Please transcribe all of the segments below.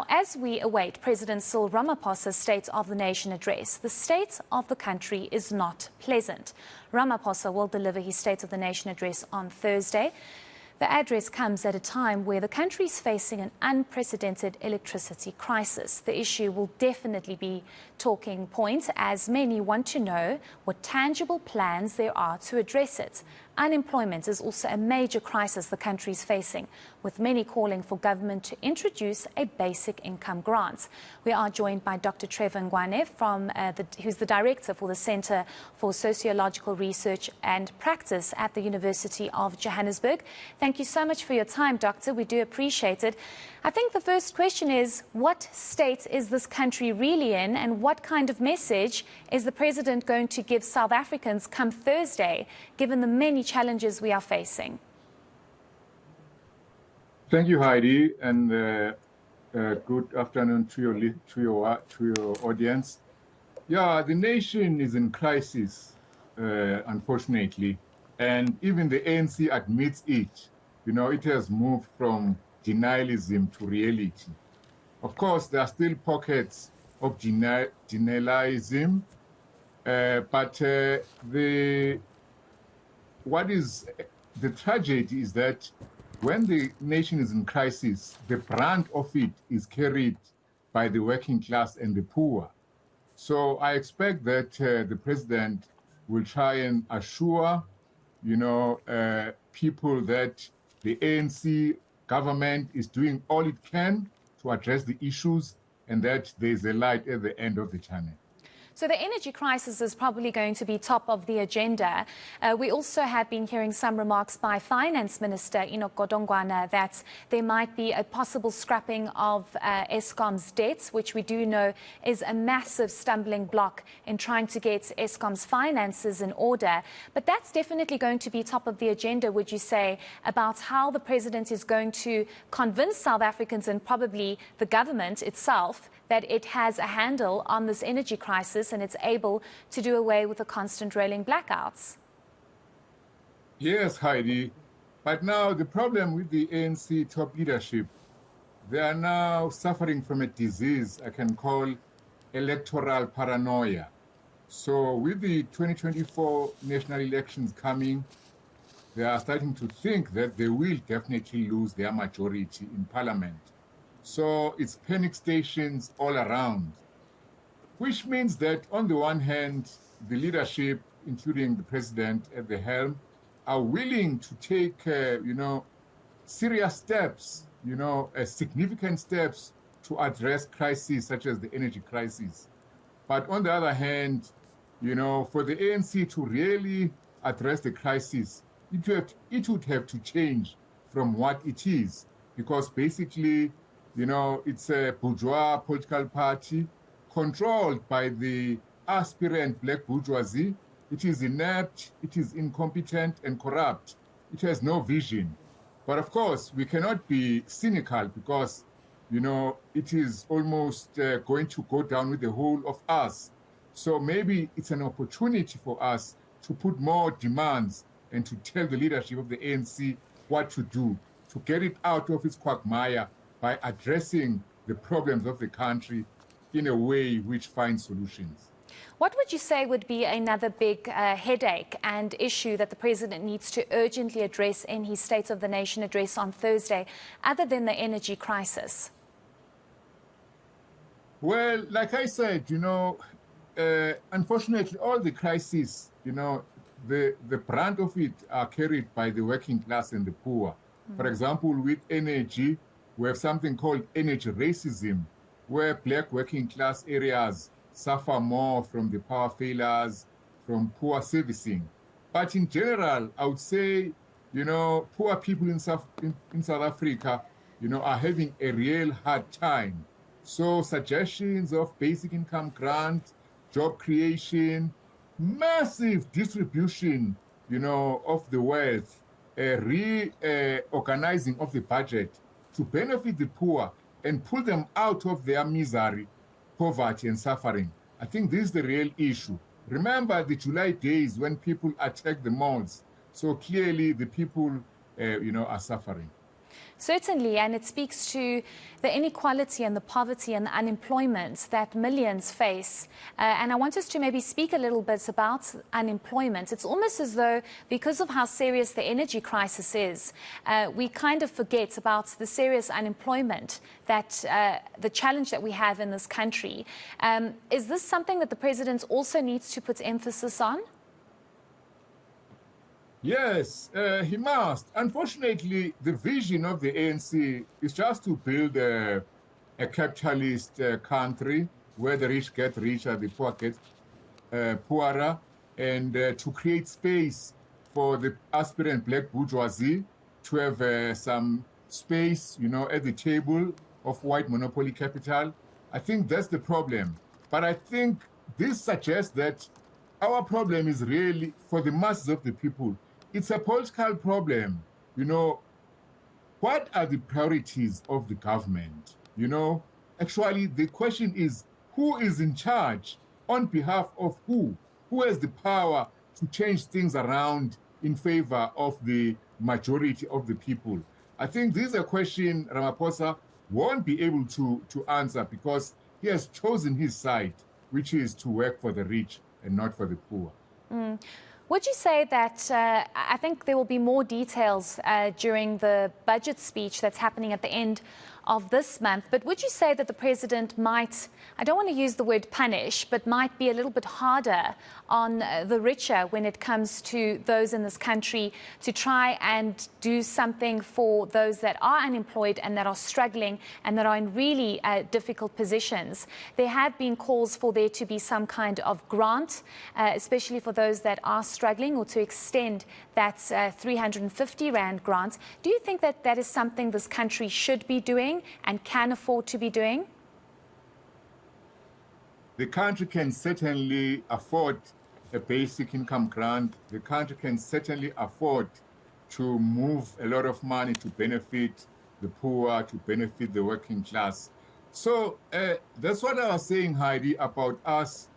As we await President Cyril Ramaphosa's State of the Nation address, the state of the country is not pleasant. Ramaphosa will deliver his State of the Nation address on Thursday. The address comes at a time where the country is facing an unprecedented electricity crisis. The issue will definitely be talking point, as many want to know what tangible plans there are to address it. Unemployment is also a major crisis the country is facing, with many calling for government to introduce a basic income grant. We are joined by Dr. Trevor Ngwane, who's the director for the Centre for Sociological Research and Practice at the University of Johannesburg. Thank you so much for your time, Doctor. We do appreciate it. I think the first question is, what state is this country really in, and what kind of message is the President going to give South Africans come Thursday, given the many challenges we are facing? Thank you, Heidi, and good afternoon to your audience. Yeah, the nation is in crisis, unfortunately, and even the ANC admits it. You know, it has moved from denialism to reality. Of course, there are still pockets of denialism, but the tragedy is that when the nation is in crisis, the brunt of it is carried by the working class and the poor. So I expect that the president will try and assure, people that the ANC government is doing all it can to address the issues and that there's a light at the end of the tunnel. So the energy crisis is probably going to be top of the agenda. We also have been hearing some remarks by Finance Minister Ngwane that there might be a possible scrapping of Eskom's debts, which we do know is a massive stumbling block in trying to get Eskom's finances in order. But that's definitely going to be top of the agenda, would you say, about how the president is going to convince South Africans and probably the government itself that it has a handle on this energy crisis and it's able to do away with the constant rolling blackouts? Yes, Heidi. But now the problem with the ANC top leadership, they are now suffering from a disease I can call electoral paranoia. So with the 2024 national elections coming, they are starting to think that they will definitely lose their majority in parliament. So it's panic stations all around, which means that on the one hand, the leadership, including the president at the helm, are willing to take, serious steps, significant steps to address crises such as the energy crisis. But on the other hand, for the ANC to really address the crisis, it would have to change from what it is, because basically, it's a bourgeois political party controlled by the aspirant black bourgeoisie. It is inept, it is incompetent and corrupt. It has no vision. But of course, we cannot be cynical because, it is almost going to go down with the whole of us. So maybe it's an opportunity for us to put more demands and to tell the leadership of the ANC what to do, to get it out of its quagmire by addressing the problems of the country in a way which finds solutions. What would you say would be another big headache and issue that the president needs to urgently address in his State of the Nation address on Thursday, other than the energy crisis? Well, like I said, unfortunately, all the crises, the brunt of it are carried by the working class and the poor. For example, with energy, we have something called energy racism, where black working class areas suffer more from the power failures, from poor servicing. But in general, I would say, poor people in South Africa, are having a real hard time. So suggestions of basic income grant, job creation, massive distribution, of the wealth, reorganizing of the budget to benefit the poor and pull them out of their misery, poverty and suffering. I think this is the real issue. Remember the July days when people attacked the malls. So clearly the people, are suffering. Certainly, and it speaks to the inequality and the poverty and the unemployment that millions face. And I want us to maybe speak a little bit about unemployment. It's almost as though, because of how serious the energy crisis is, we kind of forget about the serious unemployment that the challenge that we have in this country. Is this something that the president also needs to put emphasis on? Yes, he must. Unfortunately, the vision of the ANC is just to build a capitalist country where the rich get richer, the poor get poorer, and to create space for the aspirant black bourgeoisie to have some space, at the table of white monopoly capital. I think that's the problem. But I think this suggests that our problem is really for the masses of the people. It's a political problem. What are the priorities of the government? Actually, the question is, who is in charge on behalf of who? Who has the power to change things around in favor of the majority of the people? I think this is a question Ramaphosa won't be able to answer because he has chosen his side, which is to work for the rich and not for the poor. Would you say that, I think there will be more details during the budget speech that's happening at the end of this month, but would you say that the president might, I don't want to use the word punish, but might be a little bit harder on the richer when it comes to those in this country to try and do something for those that are unemployed and that are struggling and that are in really difficult positions? There have been calls for there to be some kind of grant, especially for those that are struggling, or to extend that 350 Rand grant. Do you think that that is something this country should be doing and can afford to be doing? The country can certainly afford a basic income grant. The country can certainly afford to move a lot of money to benefit the poor, to benefit the working class. So that's what I was saying, Heidi, about us,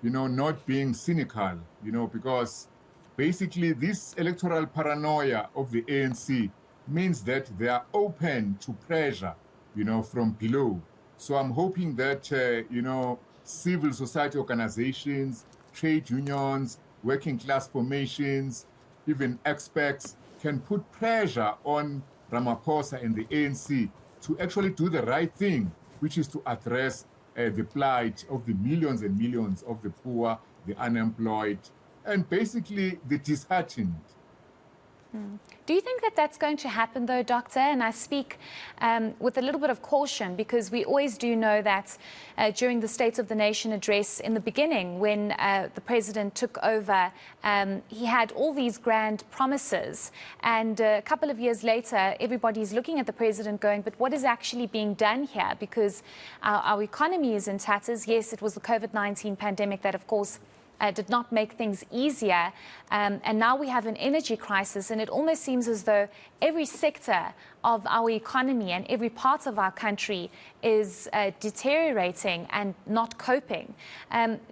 not being cynical, because basically this electoral paranoia of the ANC means that they are open to pressure, from below. So I'm hoping that, civil society organizations, trade unions, working class formations, even experts can put pressure on Ramaphosa and the ANC to actually do the right thing, which is to address the plight of the millions and millions of the poor, the unemployed, and basically the disheartened. Do you think that that's going to happen, though, Doctor? And I speak with a little bit of caution, because we always do know that during the State of the Nation address in the beginning, when the president took over, he had all these grand promises. And a couple of years later, everybody's looking at the president going, but what is actually being done here? Because our economy is in tatters. Yes, it was the COVID-19 pandemic that, of course, did not make things easier. And now we have an energy crisis, and it almost seems as though every sector of our economy and every part of our country is deteriorating and not coping.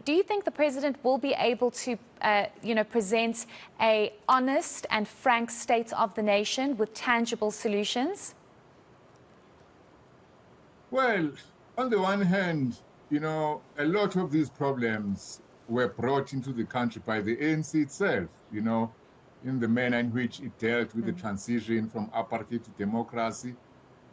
Do you think the president will be able to, present an honest and frank state of the nation with tangible solutions? Well, on the one hand, a lot of these problems were brought into the country by the ANC itself, in the manner in which it dealt with the transition from apartheid to democracy,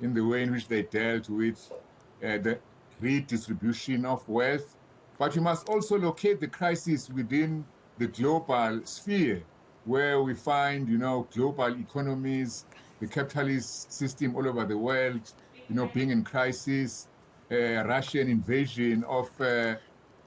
in the way in which they dealt with the redistribution of wealth. But you must also locate the crisis within the global sphere, where we find, global economies, the capitalist system all over the world, being in crisis, Russian invasion of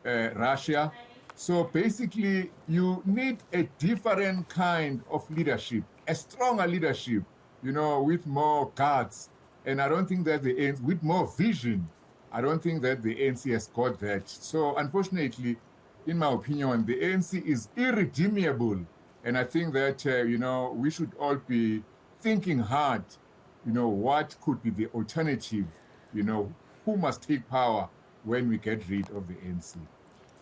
Russia. So basically, you need a different kind of leadership, a stronger leadership, with more guts. And I don't think that the ANC, with more vision, I don't think that the ANC has got that. So unfortunately, in my opinion, the ANC is irredeemable. And I think that, we should all be thinking hard, what could be the alternative, who must take power when we get rid of the ANC.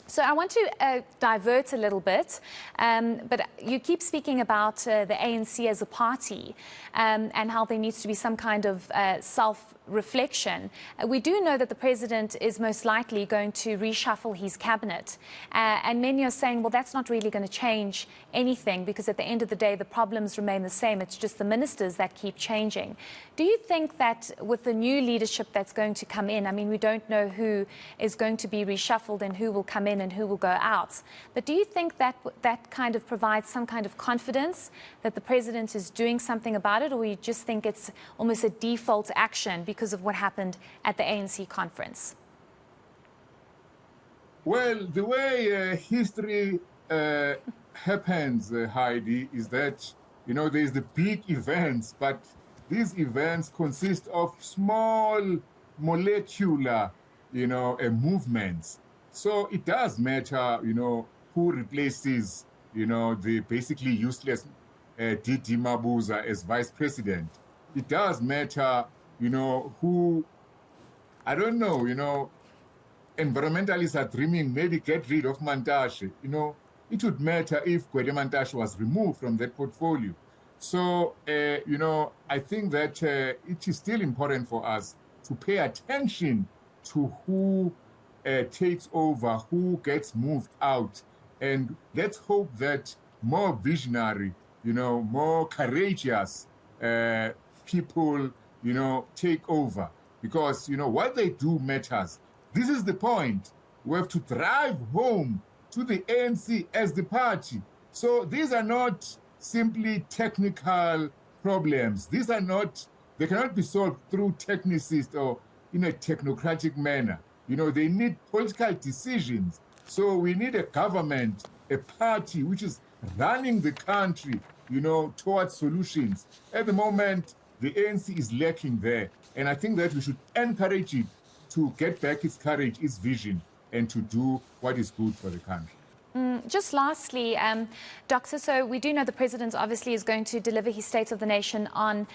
So I want to divert a little bit, but you keep speaking about the ANC as a party and how there needs to be some kind of self-reflection. We do know that the president is most likely going to reshuffle his cabinet, and many are saying, well, that's not really going to change anything because at the end of the day, the problems remain the same. It's just the ministers that keep changing. Do you think that with the new leadership that's going to come in, I mean, we don't know who is going to be reshuffled and who will come in and who will go out. But do you think that that kind of provides some kind of confidence that the president is doing something about it, or you just think it's almost a default action because of what happened at the ANC conference? Well, the way history happens, Heidi, is that, there's the big events, but these events consist of small molecular, movements. So it does matter, who replaces, the basically useless Didi Mabuza as vice president. It does matter, who, I don't know, environmentalists are dreaming maybe get rid of Mantashe. It would matter if Gwede Mantashe was removed from that portfolio. So, I think that it is still important for us to pay attention to who takes over, who gets moved out. And let's hope that more visionary, more courageous people, take over. Because, what they do matters. This is the point. We have to drive home to the ANC as the party. So these are not simply technical problems. These are not, they cannot be solved through technicists or in a technocratic manner. They need political decisions. So we need a government, a party which is running the country, towards solutions. At the moment, the ANC is lacking there. And I think that we should encourage it to get back its courage, its vision, and to do what is good for the country. Just lastly, Doctor, so we do know the president obviously is going to deliver his State of the Nation on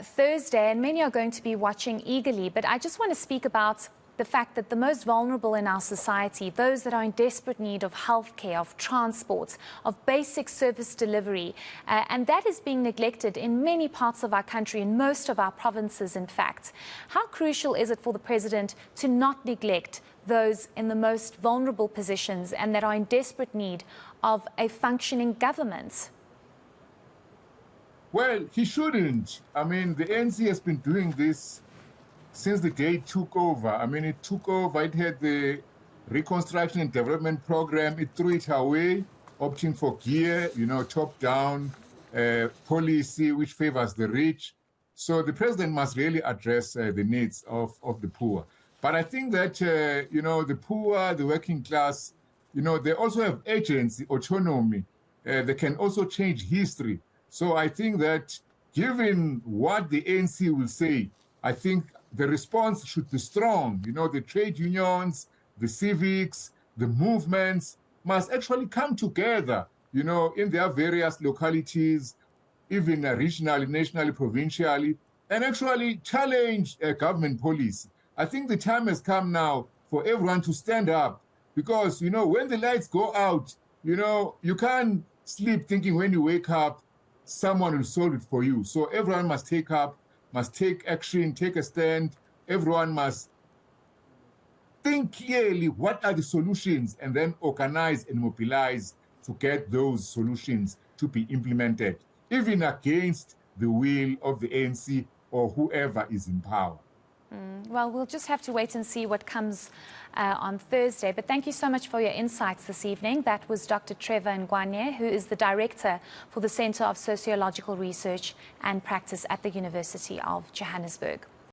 Thursday, and many are going to be watching eagerly. But I just want to speak about the fact that the most vulnerable in our society, those that are in desperate need of healthcare, of transport, of basic service delivery, and that is being neglected in many parts of our country, in most of our provinces, in fact. How crucial is it for the president to not neglect those in the most vulnerable positions and that are in desperate need of a functioning government? Well, he shouldn't. I mean, the ANC has been doing this since the day it took over. I mean, it took over, it had the Reconstruction and Development Program, it threw it away, opting for gear, top-down policy which favors the rich. So the president must really address the needs of the poor. But I think that, the poor, the working class, they also have agency, autonomy. They can also change history. So I think that given what the ANC will say, I think the response should be strong. The trade unions, the civics, the movements must actually come together, in their various localities, even regionally, nationally, provincially, and actually challenge government policy. I think the time has come now for everyone to stand up because, when the lights go out, you can't sleep thinking when you wake up, someone will solve it for you. So everyone must take action, take a stand. Everyone must think clearly what are the solutions and then organize and mobilize to get those solutions to be implemented, even against the will of the ANC or whoever is in power. Well, we'll just have to wait and see what comes on Thursday. But thank you so much for your insights this evening. That was Dr. Trevor Ngwane, who is the Director for the Centre of Sociological Research and Practice at the University of Johannesburg.